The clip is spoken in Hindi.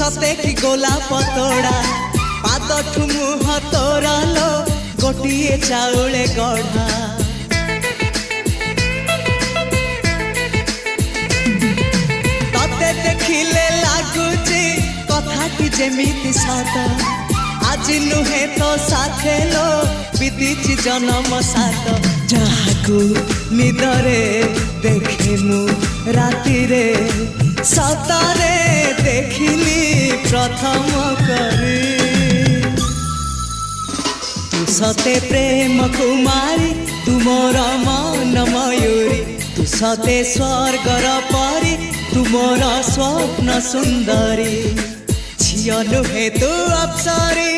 सते कि गोलाप तोड़ा पाद ठुमुह तोरा लो गोटिए चाउले गढ़ा तते देखिले लागुची कथाटी जेमिति सत आज नुहे तो साथे लो बीतीची जन्म सात जहाकू निदरे देखे मु राति रे सतरे देखिली प्रथम करी तू सते प्रेम कुमारी तू मोर मन मयूरी तू सते स्वर्गर परी तू मोर स्वप्न सुंदरी झियो नुहे तू अप्सरी।